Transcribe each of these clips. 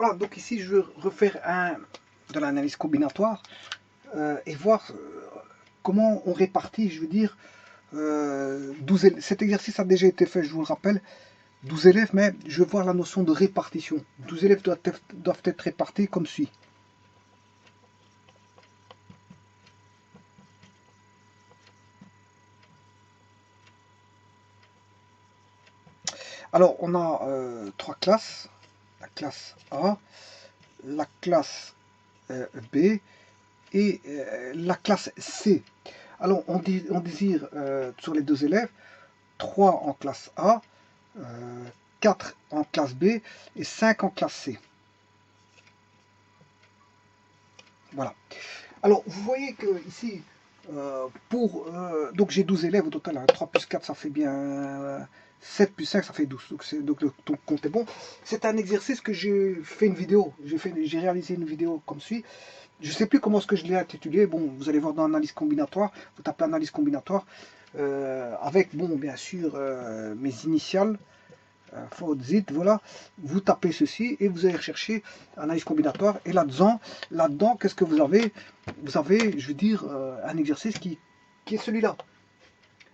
Voilà, donc ici je vais refaire de l'analyse combinatoire et voir comment on répartit, je veux dire, 12 élèves. Cet exercice a déjà été fait, je vous le rappelle, 12 élèves, mais je veux voir la notion de répartition. 12 élèves doivent être répartis comme suit. Alors, on a trois classes. La classe A, la classe B et la classe C. Alors, on désire sur les deux élèves 3 en classe A, 4 en classe B et 5 en classe C. Voilà. Alors, vous voyez que ici, donc j'ai 12 élèves au total, hein, 3 plus 4, ça fait bien 7 plus 5, ça fait 12. Donc le compte est bon. C'est un exercice que j'ai fait une vidéo. J'ai réalisé une vidéo comme suit. Je ne sais plus comment est-ce que je l'ai intitulé. Bon, vous allez voir dans l'analyse combinatoire. Vous tapez analyse combinatoire. Avec, bon, bien sûr, mes initiales. Zit, voilà, vous tapez ceci et vous allez rechercher analyse combinatoire. Et là-dedans, qu'est-ce que vous avez? Vous avez, je veux dire, un exercice qui est celui-là.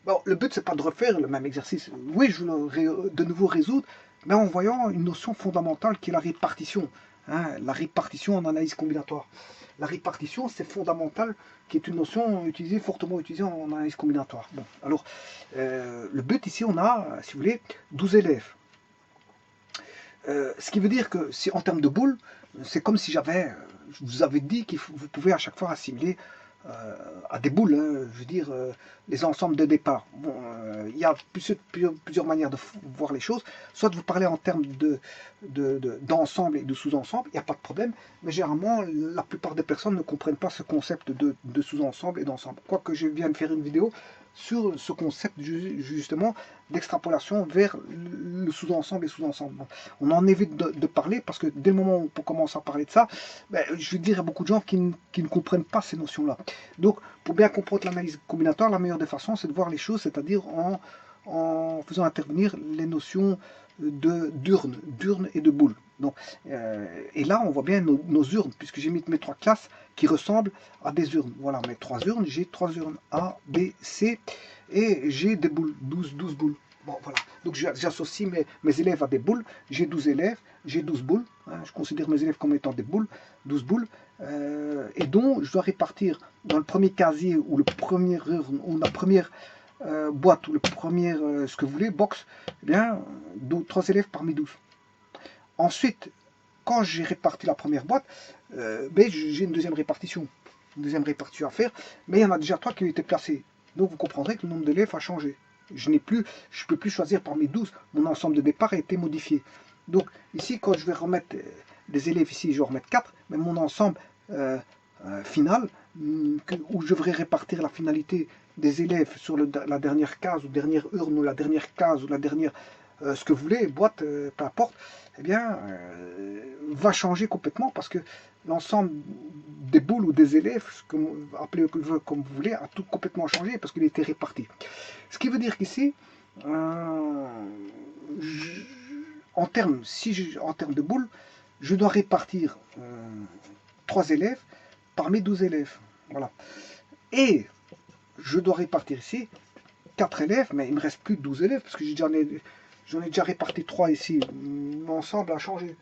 Bon, le but, c'est pas de refaire le même exercice. Oui, je veux de nouveau résoudre, mais en voyant une notion fondamentale qui est la répartition. Hein, la répartition en analyse combinatoire. La répartition, c'est fondamental, qui est une notion utilisée, fortement utilisée en analyse combinatoire. Bon, alors, le but ici, on a, si vous voulez, 12 élèves. Ce qui veut dire que si en termes de boules, c'est comme si je vous avais dit que vous pouvez à chaque fois assimiler à des boules, hein, je veux dire, les ensembles de départ. Bon, il y a plusieurs manières de voir les choses. Soit vous parlez en termes d'ensemble et de sous-ensemble, il n'y a pas de problème, mais généralement, la plupart des personnes ne comprennent pas ce concept de sous-ensemble et d'ensemble. Quoique je viens de faire une vidéo sur ce concept justement d'extrapolation vers le sous-ensemble et sous-ensemble. Bon, on en évite de parler parce que dès le moment où on commence à parler de ça, ben, je veux dire, il y a beaucoup de gens qui ne comprennent pas ces notions-là. Donc, pour bien comprendre l'analyse combinatoire, la meilleure des façons, c'est de voir les choses, c'est-à-dire en faisant intervenir les notions d'urne et de boule. Donc, et là, on voit bien nos urnes, puisque j'ai mis mes trois classes qui ressemblent à des urnes. Voilà, mes trois urnes, j'ai trois urnes A, B, C, et j'ai des boules, 12 boules. Bon, voilà. Donc j'associe mes élèves à des boules. J'ai 12 élèves, j'ai 12 boules. Hein, je considère mes élèves comme étant des boules, 12 boules. Et dont je dois répartir dans le premier casier ou le premier urne ou la première boîte ou le premier, ce que vous voulez, box, eh bien, 3 élèves parmi 12. Ensuite, quand j'ai réparti la première boîte, ben, j'ai une deuxième répartition. Une deuxième répartition à faire, mais il y en a déjà 3 qui ont été placés. Donc vous comprendrez que le nombre d'élèves a changé. Je ne peux plus choisir parmi 12. Mon ensemble de départ a été modifié. Donc ici, quand je vais remettre des élèves ici, je vais remettre 4, mais mon ensemble final, où je devrais répartir la finalité des élèves sur la dernière case, ou dernière urne, ou la dernière case, ou la dernière, ce que vous voulez, boîte, peu importe, eh bien, va changer complètement parce que l'ensemble des boules ou des élèves, appelez-le comme vous voulez, a tout complètement changé parce qu'il était réparti. Ce qui veut dire qu'ici, en termes de boules, je dois répartir 3 élèves parmi 12 élèves. Voilà. Et je dois répartir ici 4 élèves, mais il ne me reste plus de 12 élèves parce que j'en ai déjà réparti 3 ici. L'ensemble a changé.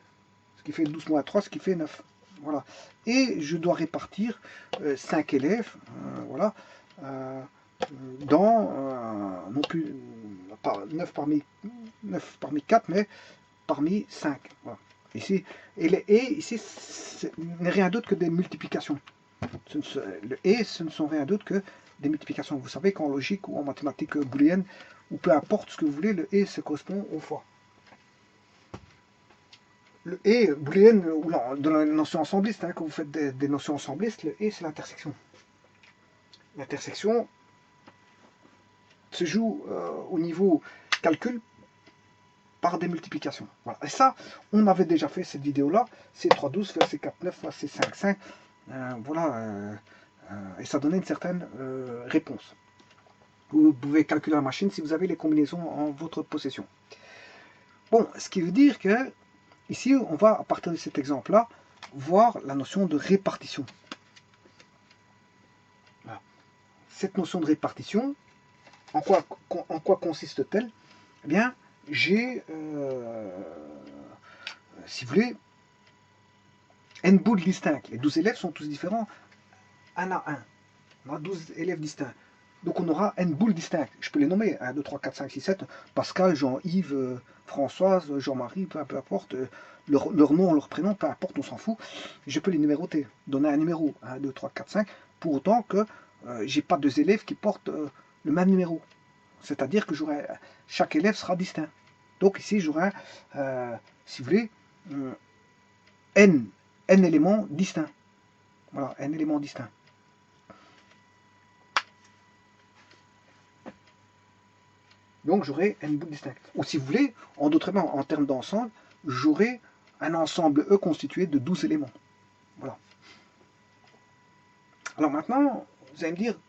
Ce qui fait 12 moins 3, ce qui fait 9. Voilà. Et je dois répartir 5 élèves, voilà, dans, non plus, pas 9 parmi 4, mais parmi 5. Voilà. Ici, ici, ce n'est rien d'autre que des multiplications. Le et, ce ne sont rien d'autre que des multiplications. Vous savez qu'en logique ou en mathématiques booléennes, ou peu importe ce que vous voulez, le et se correspond aux fois. Le et booléenne, ou de la notion ensembliste, hein, quand vous faites des notions ensemblistes, le et c'est l'intersection. L'intersection se joue au niveau calcul par des multiplications. Voilà. Et ça, on avait déjà fait cette vidéo-là, C3, 12 fois C4, 9 fois C5, 5. Voilà, et ça donnait une certaine réponse. Vous pouvez calculer la machine si vous avez les combinaisons en votre possession. Bon, ce qui veut dire que Ici, on va, à partir de cet exemple-là, voir la notion de répartition. Voilà. Cette notion de répartition, en quoi consiste-t-elle? Eh bien, j'ai, si vous voulez, n boules distinctes. Les 12 élèves sont tous différents, un à un. On a 12 élèves distincts. Donc on aura n boules distinctes. Je peux les nommer, 1, 2, 3, 4, 5, 6, 7, Pascal, Jean-Yves, Françoise, Jean-Marie, peu importe, leur nom, leur prénom, peu importe, on s'en fout. Je peux les numéroter, donner un numéro, 1, 2, 3, 4, 5, pour autant que j'ai pas deux élèves qui portent le même numéro. C'est-à-dire que chaque élève sera distinct. Donc ici, j'aurai, si vous voulez, n éléments distincts. Voilà, n éléments distincts. Donc j'aurai n boules distinctes. Ou si vous voulez, en d'autres termes, en termes d'ensemble, j'aurai un ensemble E constitué de 12 éléments. Voilà. Alors maintenant, vous allez me dire,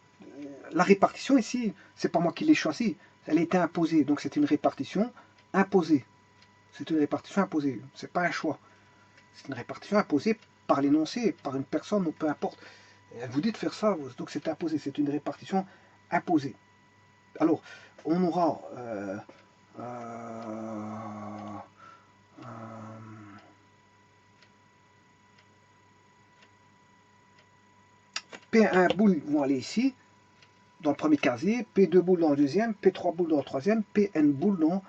la répartition ici, c'est pas moi qui l'ai choisi, elle a été imposée. Donc c'est une répartition imposée. C'est une répartition imposée, c'est pas un choix. C'est une répartition imposée par l'énoncé, par une personne, ou peu importe. Elle vous dit de faire ça, donc c'est imposé, c'est une répartition imposée. Alors, on aura P1 boules vont aller ici, dans le premier casier, P2 boules dans le deuxième, P3 boules dans le troisième, Pn boules dans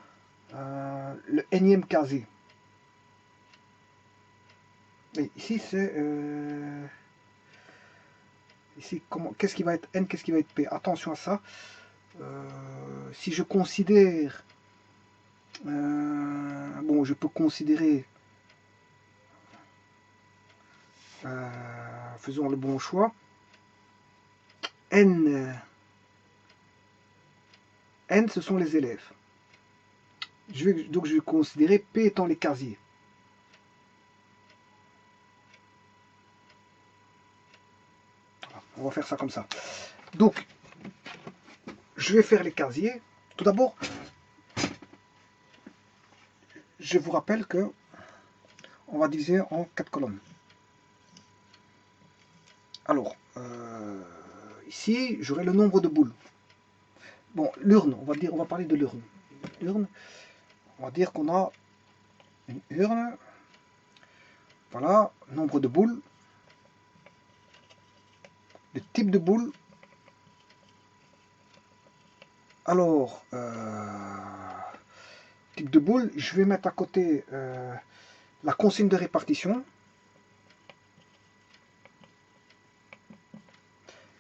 le nème casier. Et ici, c'est... ici, qu'est-ce qui va être N, qu'est-ce qui va être P? Attention à ça. Si je considère... bon, je peux considérer... faisons le bon choix. N, ce sont les élèves. Donc je vais considérer P étant les casiers. On va faire ça comme ça. Donc, je vais faire les casiers. Tout d'abord, je vous rappelle que on va diviser en 4 colonnes. Alors, ici, j'aurai le nombre de boules. Bon, l'urne, on va parler de l'urne. L'urne, on va dire qu'on a une urne. Voilà, nombre de boules. Le type de boule. Alors, type de boule, je vais mettre à côté la consigne de répartition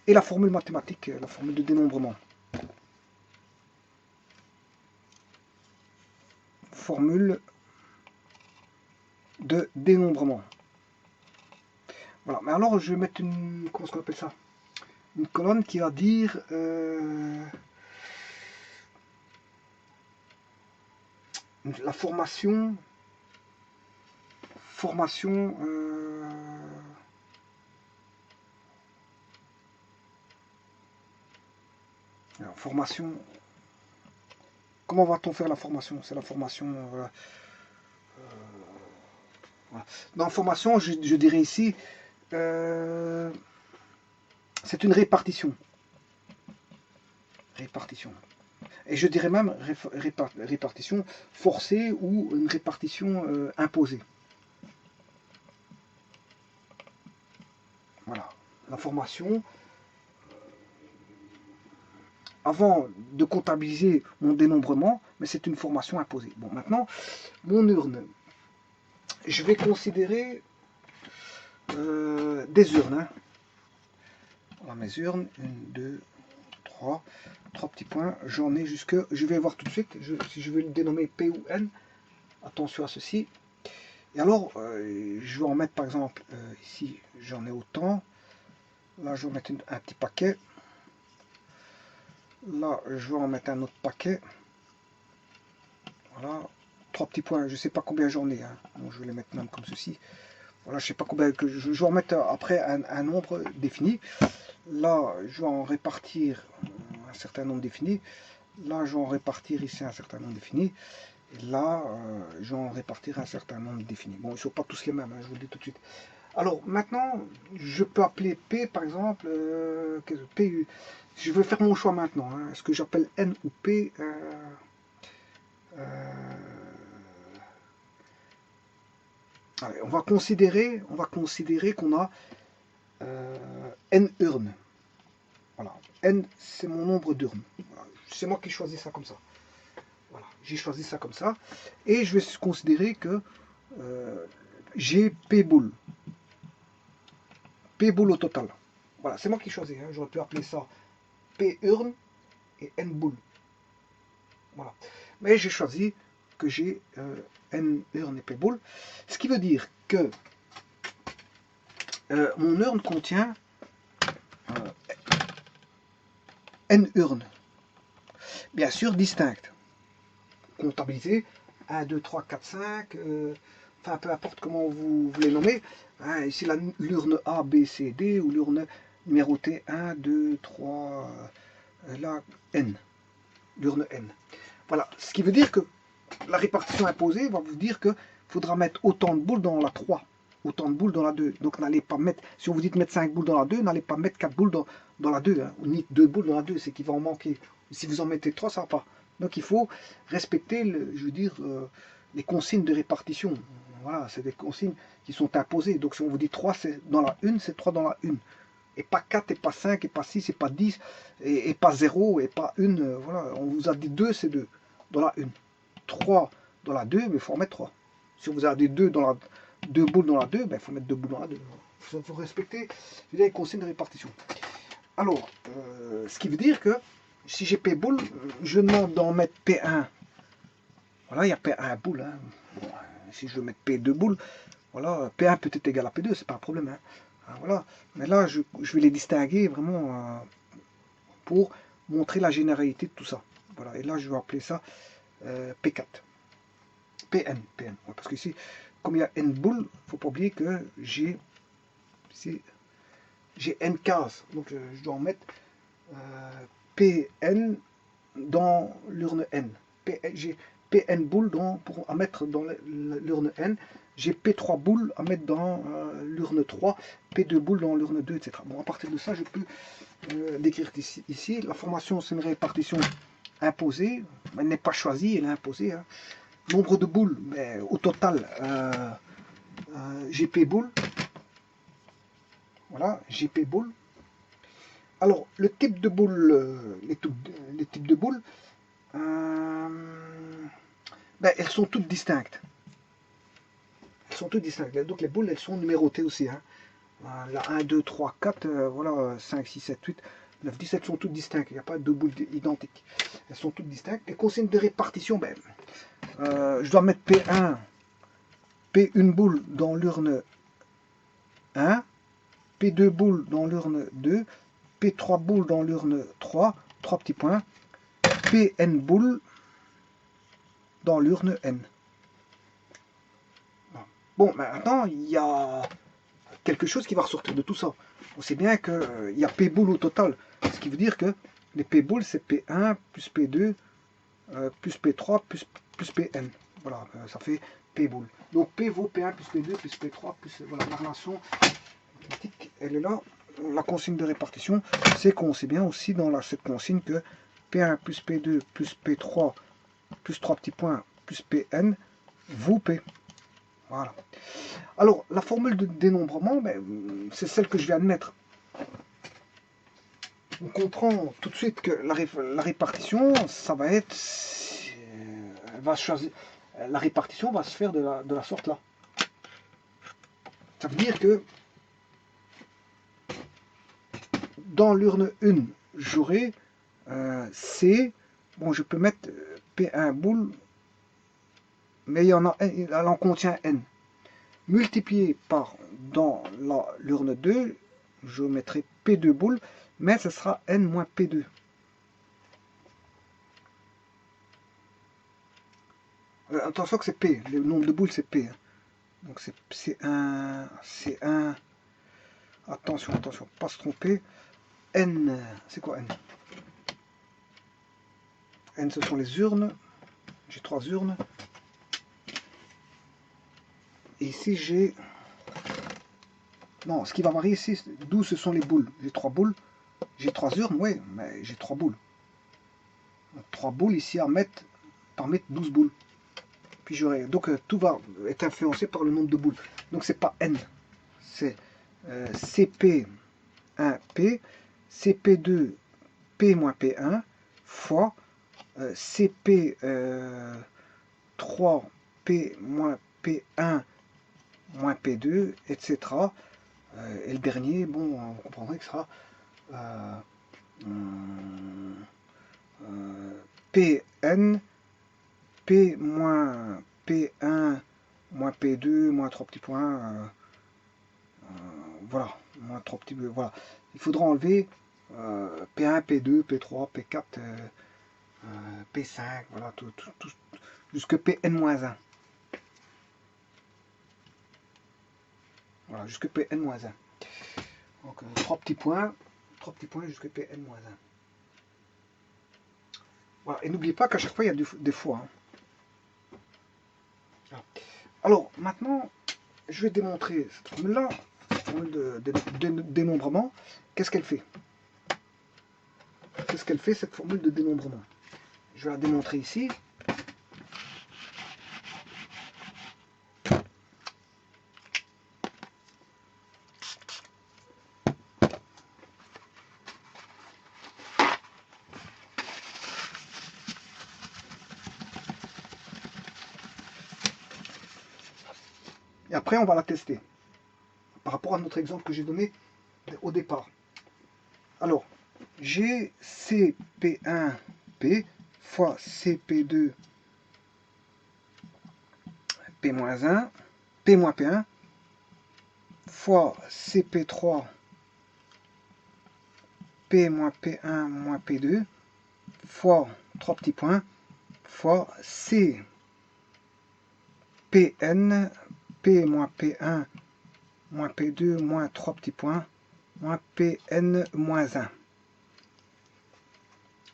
et la formule mathématique, la formule de dénombrement. Formule de dénombrement. Voilà, mais alors je vais mettre une, comment est-ce qu'on appelle ça? Une colonne qui va dire la formation comment va-t-on faire la formation? C'est la formation voilà. Dans la formation, je dirais ici c'est une répartition. Et je dirais même répartition forcée ou une répartition imposée. Voilà, la formation. Avant de comptabiliser mon dénombrement, mais c'est une formation imposée. Bon, maintenant, mon urne. Je vais considérer des urnes. Hein. Voilà, mes urnes, 1, 2, 3 petits points. J'en ai jusque, je vais voir tout de suite, si je veux le dénommer P ou N. Attention à ceci. Et alors, je vais en mettre par exemple, ici j'en ai autant. Là, je vais mettre un petit paquet. Là, je vais en mettre un autre paquet. Voilà, 3 petits points. Je ne sais pas combien j'en ai. Hein. Bon, je vais les mettre même comme ceci. Voilà, je ne sais pas combien. Je vais en mettre après un nombre défini. Là, je vais en répartir un certain nombre défini. Là, je vais en répartir ici un certain nombre défini. Et là, j'en répartirai un certain nombre défini. Bon, ils ne sont pas tous les mêmes, hein, je vous le dis tout de suite. Alors maintenant, je peux appeler P par exemple, P, je vais faire mon choix maintenant. Hein. Est-ce que j'appelle N ou P allez, on va considérer qu'on a N urnes. Voilà. N, c'est mon nombre d'urnes. Voilà. C'est moi qui choisis ça comme ça. Voilà. J'ai choisi ça comme ça. Et je vais considérer que j'ai P boules. P boules au total. Voilà, c'est moi qui choisis. Hein. J'aurais pu appeler ça P urnes et N boules. Voilà. Mais j'ai choisi que j'ai N urnes et P boules. Ce qui veut dire que mon urne contient N urnes. Bien sûr, distinctes. Comptabilisées. 1, 2, 3, 4, 5. Enfin, peu importe comment vous les nommez. Hein, ici, l'urne A, B, C, D, ou l'urne numérotée 1, 2, 3, là, N. L'urne N. Voilà. Ce qui veut dire que la répartition imposée va vous dire qu'il faudra mettre autant de boules dans la 3, autant de boules dans la 2. Donc n'allez pas mettre, si on vous dit de mettre 5 boules dans la 2, n'allez pas mettre 4 boules dans la 2, hein, ou ni 2 boules dans la 2, c'est qu'il va en manquer. Si vous en mettez 3, ça ne va pas. Donc il faut respecter, je veux dire, les consignes de répartition. Voilà, c'est des consignes qui sont imposées. Donc si on vous dit 3 c'est dans la 1, c'est 3 dans la 1. Et pas 4, et pas 5, et pas 6, et pas 10, et pas 0, et pas 1. Voilà, on vous a dit 2, c'est 2 dans la 1. 3 dans la 2, mais il faut en mettre 3. Si vous avez 2 boules dans la 2, il faut mettre 2 boules dans la 2. Il faut respecter les consignes de répartition. Alors, ce qui veut dire que si j'ai P boule, je demande d'en mettre P1. Voilà, il y a P1 boule. Hein. Bon, si je veux mettre P2 boules, voilà, P1 peut être égal à P2, c'est pas un problème. Hein. Voilà. Mais là, je vais les distinguer vraiment pour montrer la généralité de tout ça. Voilà. Et là, je vais appeler ça P4. PN. Ouais, parce que ici, comme il y a N boules, il ne faut pas oublier que j'ai N cases. Donc je dois en mettre PN dans l'urne N. J'ai PN boules pour à mettre dans l'urne N. J'ai P3 boules à mettre dans l'urne 3, P2 boules dans l'urne 2, etc. Bon, à partir de ça, je peux décrire ici. La formation, c'est une répartition imposée. Elle n'est pas choisie, elle est imposée. Hein. Nombre de boules, mais au total, GP boules. Voilà, GP boules. Alors, le type de boule, les types de boules, elles sont toutes distinctes. Elles sont toutes distinctes. Donc les boules, elles sont numérotées aussi. Hein. Là, 1, 2, 3, 4, voilà, 5, 6, 7, 8, 9, 10, elles sont toutes distinctes. Il n'y a pas de boules identiques. Elles sont toutes distinctes. Les consignes de répartition, je dois mettre P1, P1 boule dans l'urne 1, P2 boule dans l'urne 2, P3 boule dans l'urne 3, 3 petits points, PN boule dans l'urne N. Bon, maintenant, il y a quelque chose qui va ressortir de tout ça. On sait bien qu'il y a P boule au total, ce qui veut dire que les P boules, c'est P1 plus P2 plus P3 plus PN. Voilà, ça fait P boule. Donc P vaut P1 plus P2 plus P3 plus... Voilà, la relation mathématique, elle est là. La consigne de répartition, c'est qu'on sait bien aussi dans cette consigne que P1 plus P2 plus P3 plus 3 petits points plus Pn vaut P. Voilà. Alors, la formule de dénombrement, c'est celle que je viens de mettre. On comprend tout de suite que la répartition, ça va être... la répartition va se faire de la sorte là. Ça veut dire que dans l'urne 1, j'aurai C, bon je peux mettre P1 boule, mais elle en contient N. Multiplié par dans l'urne 2, je mettrai P2 boule, mais ce sera N moins P2. Attention que c'est P, le nombre de boules c'est P. Hein. Donc c'est un... Attention, pas se tromper. N, c'est quoi N? N, ce sont les urnes. J'ai 3 urnes. Et ici, j'ai... Non, ce qui va varier ici, d'où ce sont les boules. J'ai 3 boules. J'ai 3 urnes, oui, mais j'ai 3 boules. Donc, 3 boules ici à mettre, par mettre 12 boules. Puis j'aurai... Donc tout va être influencé par le nombre de boules. Donc c'est pas N. C'est CP1P, CP2, P moins P1, fois CP3P moins P1 moins P2, etc. Et le dernier, bon, on comprendrait que ce sera PN, P moins P1 moins P2 moins 3 petits points. Voilà, moins 3 petits, voilà. Il faudra enlever P1, P2, P3, P4, P5, voilà, tout jusque Pn-1. Voilà, jusque Pn-1. Donc 3 petits points jusque Pn-1. Voilà, et n'oubliez pas qu'à chaque fois il y a des fois. Hein. Alors maintenant, je vais démontrer cette formule-là, formule de dénombrement. Qu'est-ce qu'elle fait? Qu'est-ce qu'elle fait cette formule de dénombrement? Je vais la démontrer ici. Et après, on va la tester par rapport à notre exemple que j'ai donné au départ. Alors, j'ai CP1P fois CP2 P-1, P-P1 fois CP3 P-P1 moins P2 fois 3 petits points fois C Pn P moins P1 moins P2 moins 3 petits points moins Pn moins 1.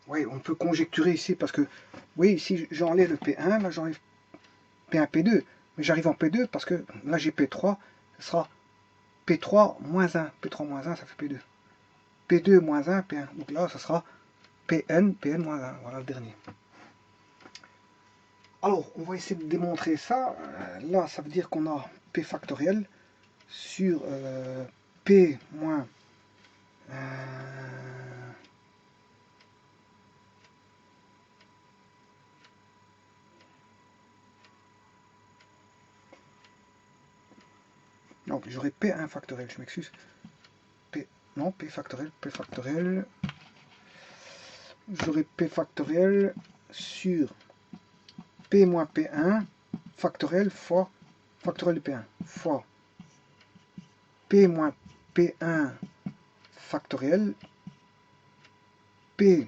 Oui, on peut conjecturer ici parce que, oui, ici j'enlève le P1, là j'enlève P1, P2, mais j'arrive en P2 parce que là j'ai P3, ce sera P3 moins 1, P3 moins 1 ça fait P2. P2 moins 1, P1, donc là ça sera Pn moins 1, voilà le dernier. Alors, on va essayer de démontrer ça. Là, ça veut dire qu'on a P factoriel sur P moins donc j'aurai P1 factoriel, je m'excuse. Non, P factoriel. J'aurai P factoriel sur P moins P1 factoriel fois factoriel de P1 fois P moins P1 factoriel P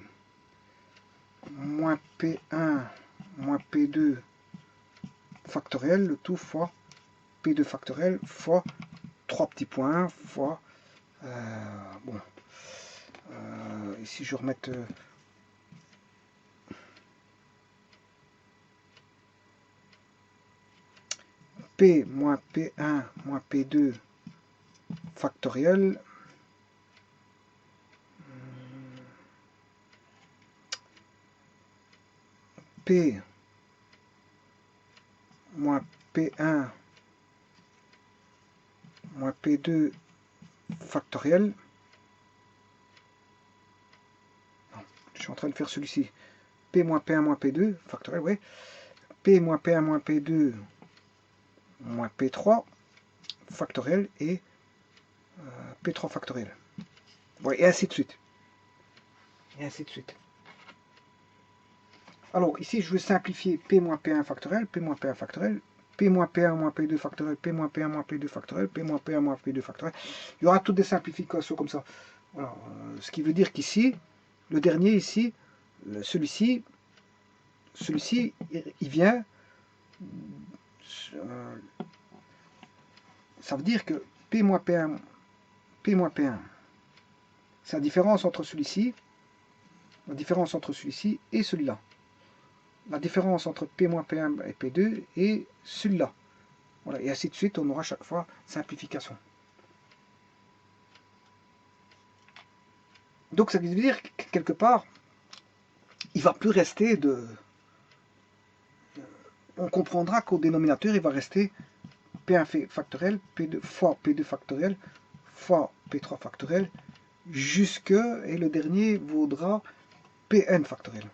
moins P1 moins P2 factoriel, le tout fois P2 factoriel fois 3 petits points fois bon ici je vais remettre P moins P1 moins P2 factoriel P moins P1 moins P2 factoriel. Non, je suis en train de faire celui-ci. P moins P1 moins P2 factoriel, oui. P moins P1 moins P2 moins P3 factoriel et P3 factoriel. Ouais, et ainsi de suite. Et ainsi de suite. Alors ici je vais simplifier P moins P1 factoriel, P moins P1 factoriel, P moins P1 moins P2 factoriel, P moins P1 moins P2 factoriel, P moins P1 moins P2 factoriel. Il y aura toutes des simplifications comme ça. Voilà. Ce qui veut dire qu'ici, le dernier ici, celui-ci, il vient, ça veut dire que P moins P1, c'est la différence entre celui-ci, et celui-là. la différence entre P-P1 et P2 et celui-là. Voilà, et ainsi de suite, on aura chaque fois simplification. Donc ça veut dire que quelque part, il ne va plus rester de... On comprendra qu'au dénominateur, il va rester P1 factoriel, P2 fois P2 factoriel, fois P3 factoriel, jusque, et le dernier vaudra Pn factoriel.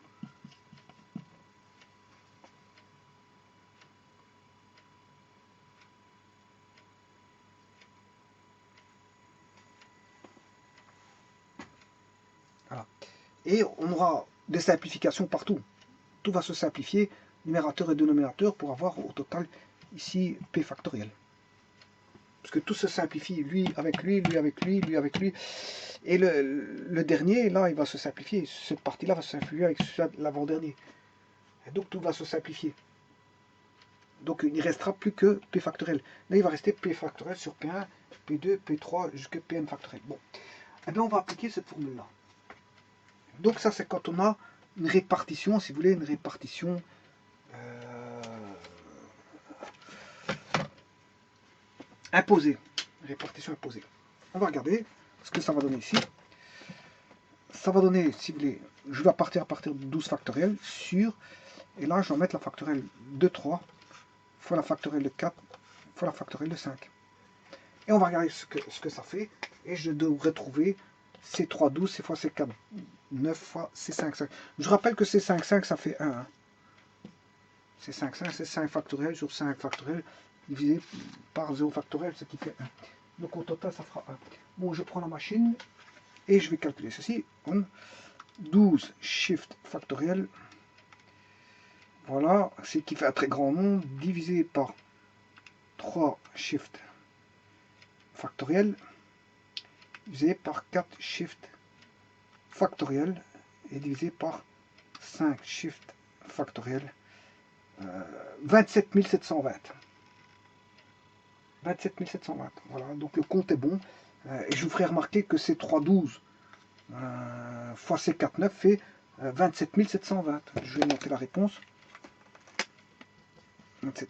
Voilà. Et on aura des simplifications partout. Tout va se simplifier, numérateur et dénominateur, pour avoir au total ici P factoriel. Parce que tout se simplifie, lui avec lui, lui avec lui, lui avec lui. Et le dernier, là, il va se simplifier. Cette partie-là va se simplifier avec l'avant-dernier. Et donc tout va se simplifier. Donc il ne restera plus que P factoriel. Là, il va rester P factoriel sur P1, P2, P3, jusqu'à Pn factoriel. Bon. Eh bien, on va appliquer cette formule-là. Donc ça, c'est quand on a une répartition, si vous voulez, une répartition imposée. Répartition imposée. On va regarder ce que ça va donner ici. Ça va donner, si vous voulez, je vais partir à partir de 12 factoriel sur, et là, je vais mettre la factorielle de 3 fois la factorielle de 4 fois la factorielle de 5. Et on va regarder ce que ça fait. Et je devrais trouver C3 12, C fois C4 9 fois C5 5. Je rappelle que C5 5, ça fait 1. Hein. C5 5, c'est 5 factoriel sur 5 factoriel divisé par 0 factoriel, ce qui fait 1. Donc au total, ça fera 1. Bon, je prends la machine et je vais calculer ceci. 12 shift factoriel. Voilà, c'est qui fait un très grand nombre, divisé par 3 shift factoriel, divisé par 4 shift factoriel, et divisé par 5 shift factoriel, 27 720. 27 720. Voilà, donc le compte est bon. Et je vous ferai remarquer que c'est 312 fois C4 9 fait 27 720. Je vais noter la réponse. 27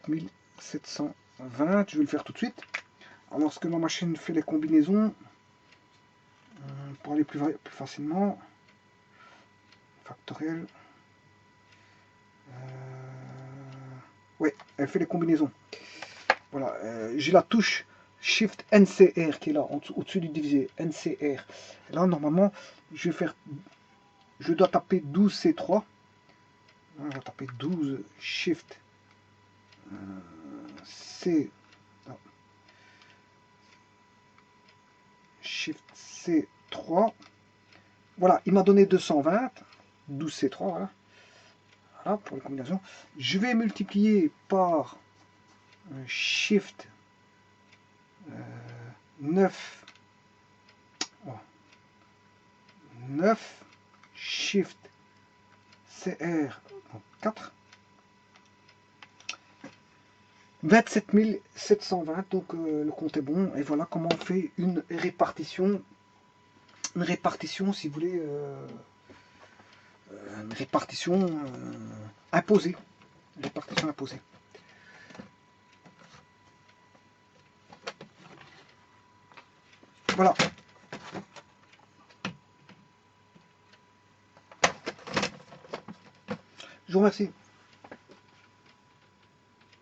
720, je vais le faire tout de suite. Alors, lorsque ma machine fait les combinaisons, pour aller plus facilement, factoriel, oui, elle fait les combinaisons. Voilà, j'ai la touche Shift NCR qui est là, au-dessus du divisé, NCR. Là, normalement, je dois taper 12C3. On va taper 12 Shift C. Non. Shift C3. Voilà, il m'a donné 220. 12C3, voilà. Voilà pour les combinaisons. Je vais multiplier par Shift 9. Oh, 9 Shift CR 4. 27 720, donc le compte est bon. Et voilà comment on fait une répartition si vous voulez, une répartition imposée. Répartition imposée. Voilà. Je vous remercie.